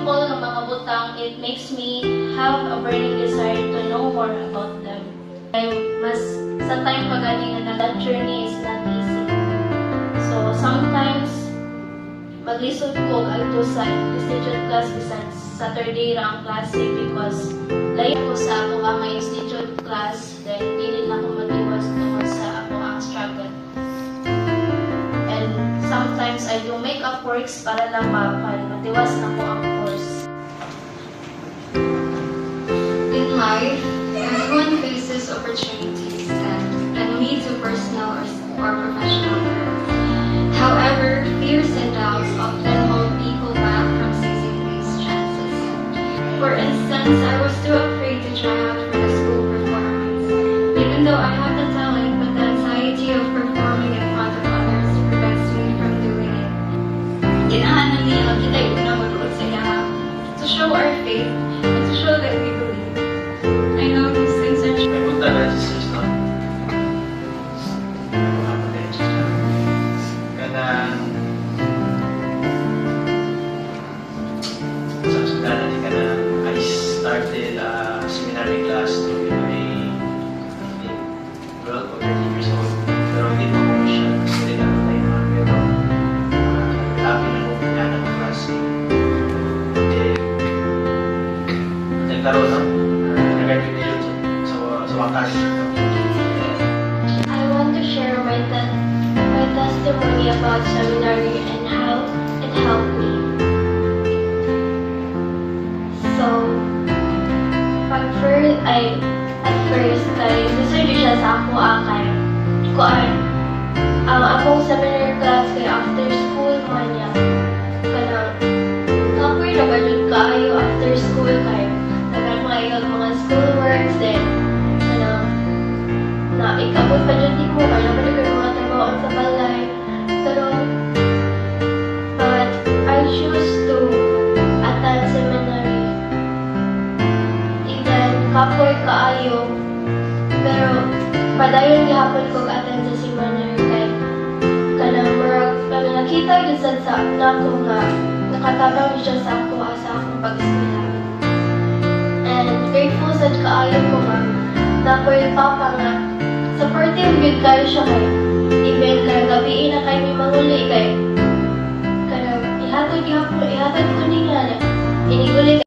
people ng mga butang, it makes me have a burning desire to know more about them. Mas sa time pagaling na that journey is not easy. So sometimes maglisod ko adto sa institute class bisan Saturday ra ang klase because layo ko sa ako ang institute class then dili na ko matiwas tungkol sa ako ang struggle. And sometimes I do makeup works para lang matiwas na ko ang course. In life, everyone faces opportunities and leads to personal or professional growth. However, fears and doubts often hold people back from seizing these chances. For instance, I was too afraid to try out for the school performance. Even though I have the talent, but the anxiety of performing in front of others prevents me from doing it. Ginahanan niya kita yung namulood sa iya to show our faith and to show that we believe. I know these things are true. Punta na si Sis, no? Mga potential na. Kanang sa sundana ni ka na I started seminary class to be I 12 or 13 years old. Pero hindi mo ko siya kasi din ako tayo naman. Pero happy na ko kanya ng klase. Nagkaroon no? Nag-graduate sa wakas. I want to share my testimony about seminary and how it helped me. So, at first, gusto siya sa ako akay. Ang akong seminary class kay after school man niya. Kanang, kapoy na ba dyan kaayo after school kayo? Mga school works din. Na ikabot pa dyan di ko, kaya naman yung mga trabaho sa balay. Pero, but I choose to attend seminary. Even kapoy kaayo. Pero, padayon gihapon ko attend sa seminary kay kanang nakita yun sa nako nga nakatabang siya sa ako sa akong pag-eskwela. And grateful sa kaayo ko nga na ko yung papa nga supportive good kayo siya kay even na gabi na kayo may manguli kay kanang ihatod ko nila na iniguli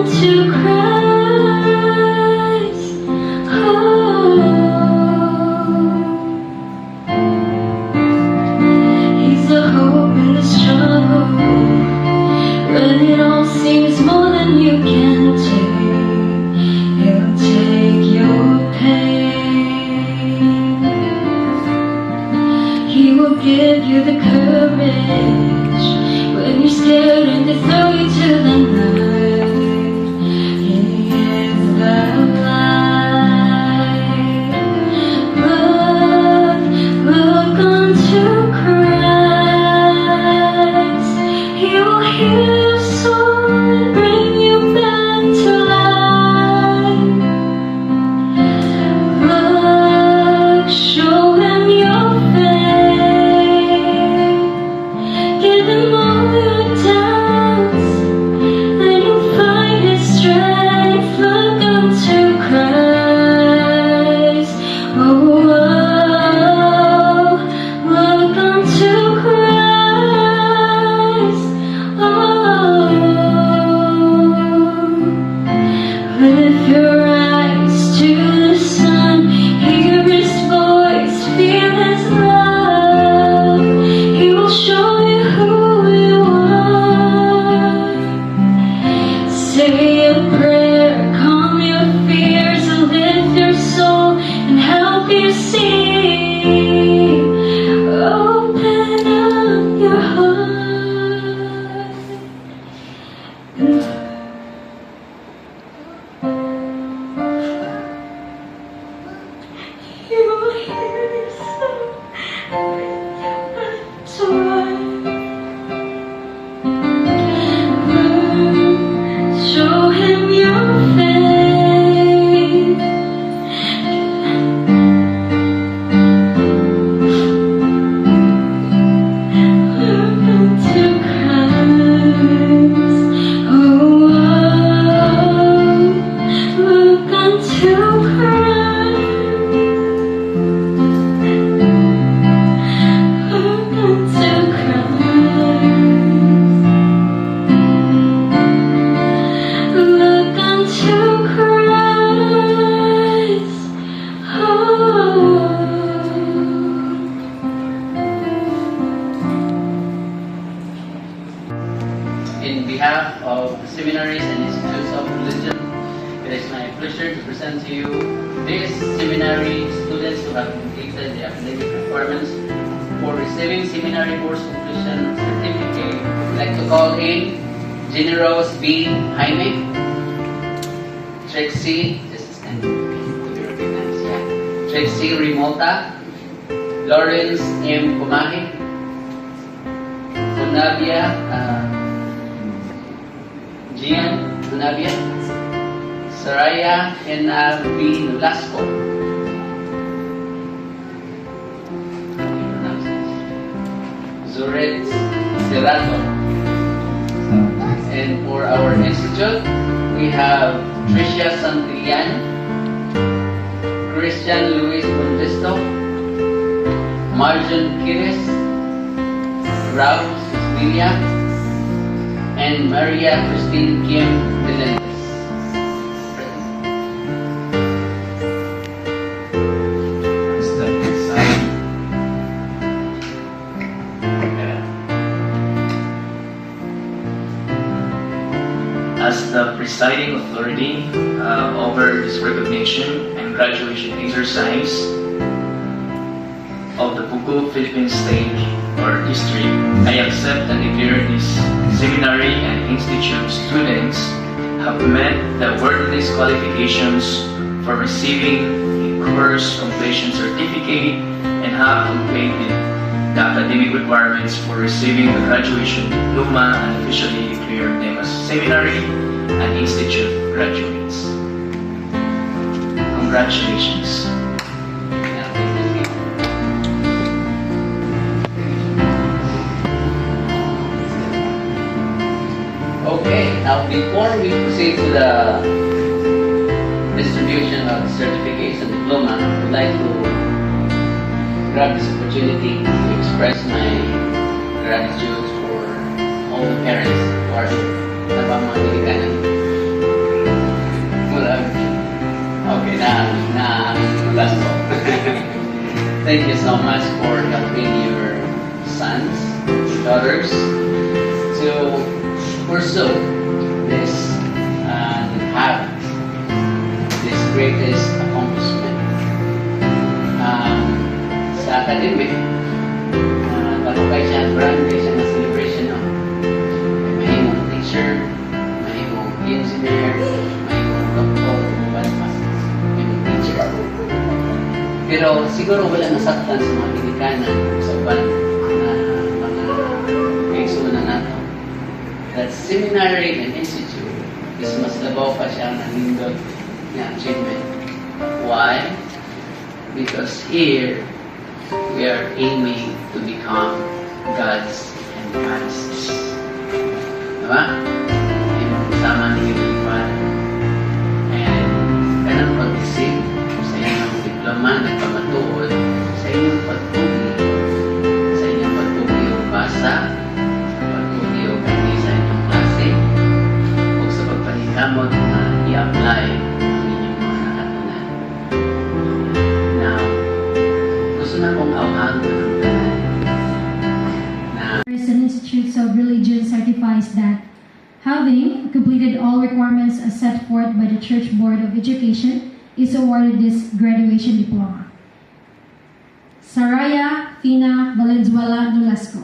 to Christ. He's the hope in the struggle. When it all seems more than you can take, He'll take your pain. He will give you the courage when you're scared and they throw you to the night. Give him all look unto Christ. Oh, lift your eyes to the sun, hear His voice, feel His love. He will show you who you are. Say a prayer, calm your fears, lift your soul and help you see. Open up your heart. You will hear His song, so show Him your faith. Look unto Christ. Oh, look unto Christ. Look unto Christ. Look unto Christ. Oh. In behalf of the seminaries and institutes of religion, it is my pleasure to present to you these seminary students who have completed the academic requirements for receiving seminary course completion certificate. I'd like to call in Generos B. Jaime, Trixie, this is kind of to be recognized, yeah. Trixie Rimota, Lawrence M. Kumahi, Munavia, Gian Munavia, Saraya N.R.B. Nolasco, Zuret Serrato. And for our institute, we have Tricia Santillan, Christian Luis Bontesto, Marjan Kires, Ralph Cecilia, and Maria Christine Kim Melendez. As the presiding authority over this recognition and graduation exercise of the Buku Philippine State or District, I accept and declare these seminary and institute students have met the worthiness qualifications for receiving a course completion certificate and have completed the academic requirements for receiving the graduation diploma and officially declare them as seminary and institute graduates. Congratulations. Okay, now before we proceed to the distribution of certificates and diploma, I would like to grab this opportunity to express my gratitude for all the parents who are napamangilikanan. Okay, last call. Thank you so much for helping your sons, daughters to pursue this and have this greatest accomplishment. Sa academic, kalukay siya, brand siya na celebration, no? Mahimong teacher, mahimong engineer, mahimong doktor, mahimong teacher. Pero siguro wala nasaktan sa mga pinikanan sa uban na mga kaigsunan nato. That seminary and institute is mas labaw pa siya ng nindot na achievement. Why? Because here we are aiming to become gods and goddesses. Diba? Yung kasama ni Heavenly Father. And ganang pag-isip sa iyong diploma, nagpamatuod, gusto na kong awhang ng tanan na Harrison Institutes of Religion certifies that having completed all requirements as set forth by the Church Board of Education is awarded this graduation diploma. Saraya Fina Valenzuela Nolasco.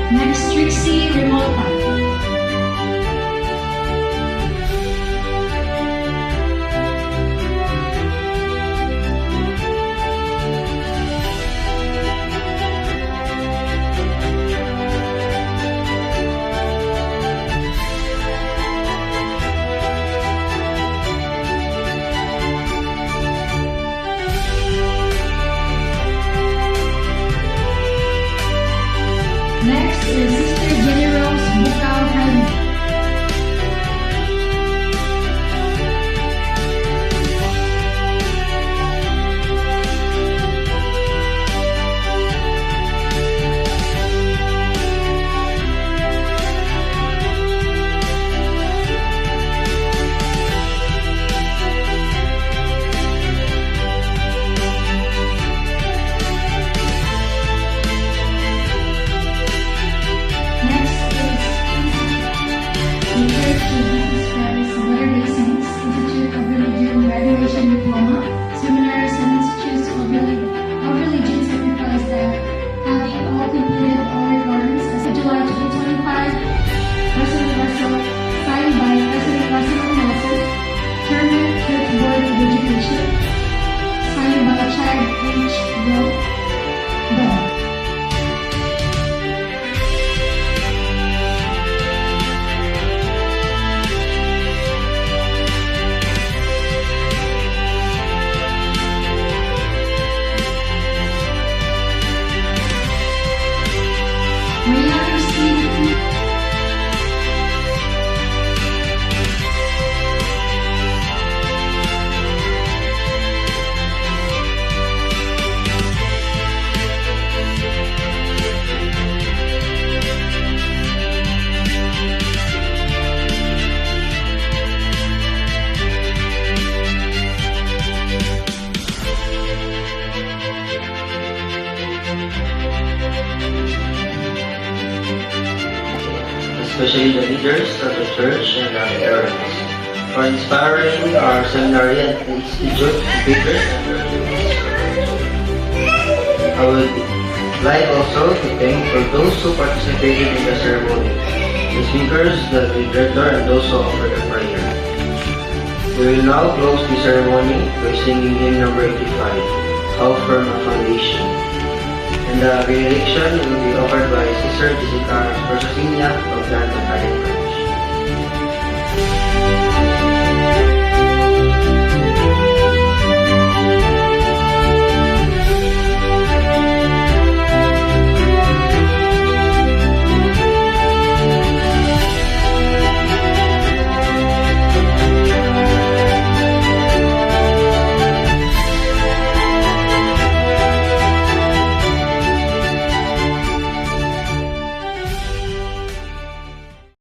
Next, Trixie Remolta. Next is Sister Jenny Rose Bukal Helmi. Next is the Church of Jesus Christ of Latter-day Saints Institute of Religion graduation diploma. Seminaries and Institutes of Religion certifies that having all completed all requirements as of July 2025, President Russell, signed by President Russell Nelson, Chairman Church Board of Education, signed by Chad H. Bell. Maria Christine especially the leaders of the church and our parents, for inspiring our seminary and institute speakers and graduates. I would like also to thank for those who participated in the ceremony, the speakers, the director, and those who offered a prayer. We will now close the ceremony by singing hymn number 85, How Firm a Foundation. And the benediction will be offered by Sister Jessica Rosasinia of London, Ireland.